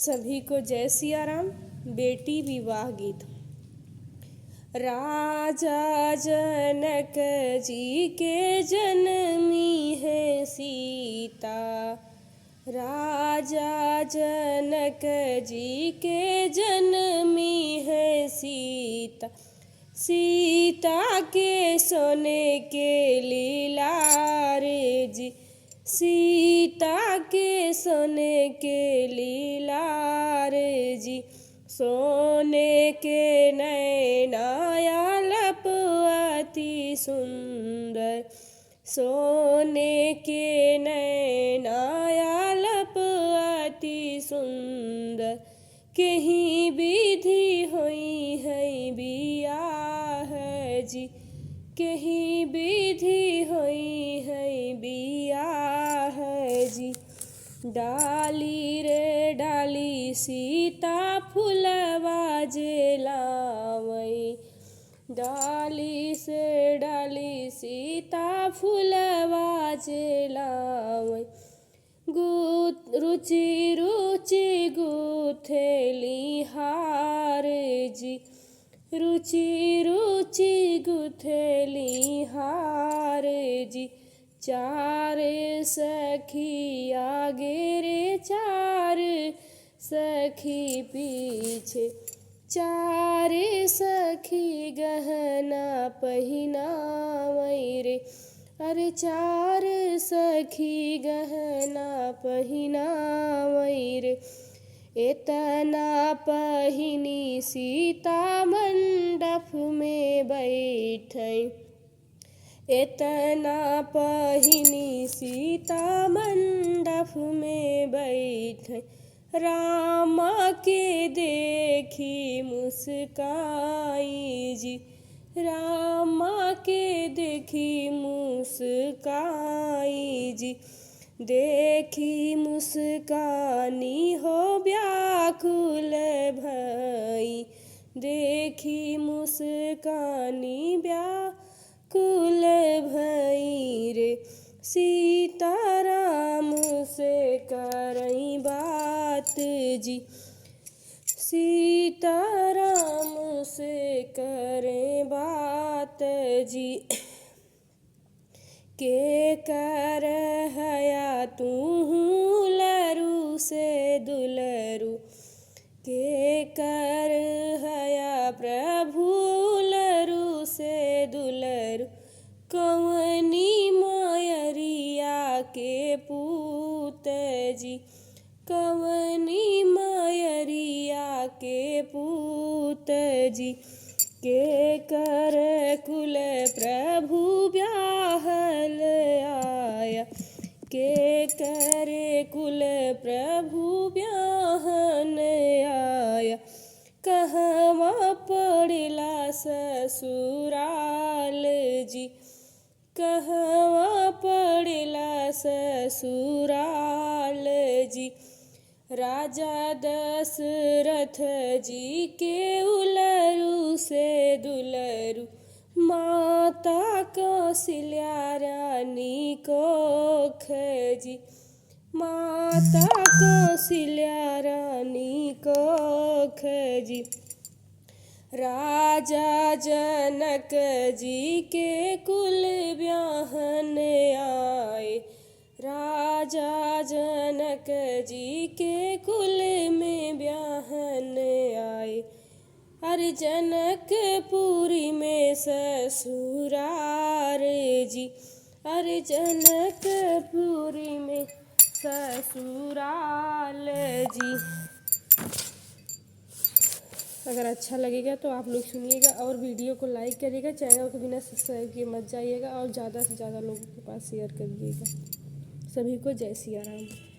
सभी को जय सिया राम। बेटी विवाह गीत। राजा जनक जी के जन्मी है सीता। राजा जनक जी के जन्मी है सीता। सीता के सोने के लीलार जी। सीता के सोने के लीलार जी। सोने के नैनाया लप अति सुंदर। सोने के नैनाया लप अति सुंदर। कहीं विधि होई है बियाह जी। कहीं विधि होई है बियाह जी। डाली रे डाली सीता फुलवा जे लावई। डाली से डाली सीता फुलवा जे लावई। रुचि रुचि गुथेली हार जी। रुचि रुचि गुथेली हार जी। चार सखी आगे रे चार सखी पीछे। चार सखी गहना पहिनावई रे। अरे चार सखी गहना पहिनावई रे। इतना पहिनी सीता मंडप में बैठई। इतना पहिनी सीता मंडप में बैठई। रामा के देखी मुस्काई जी। रामा के देखी मुस्काई जी। देखी मुस्कानी हो व्याकुल भई। देखी मुस्कानी व्याकुल भई रे। सीताराम से करई बात जी। सीताराम से करें बात जी। के कर हया तू लरू से दुलरू। के कर हया प्रभु लरू से दुलरू। कवनी मायरिया के पूत जी। कवनी मायरिया के पूत जी। के कर कुल प्रभु ब्याहल आया। के कर कुल प्रभु ब्याहन आया। कहवा पड़ला ससुराल जी। कहवा पड़ला ससुराल जी। राजा दशरथ जी के उलरू से दुलरू। माता कौशल्या रानी कोख जी। माता कौशल्या रानी कोख जी। राजा जनक जी के कुल ब्याहन आए। राजा जनक जी के कुल में ब्याहन आए। अरे जनकपुरी में ससुरार जी। अरे जनकपुरी में ससुराल जी। अगर अच्छा लगेगा तो आप लोग सुनिएगा और वीडियो को लाइक करिएगा। चैनल को बिना सब्सक्राइब किए मत जाइएगा और ज़्यादा से ज़्यादा लोगों के पास शेयर करिएगा। सभी को जय सिया राम।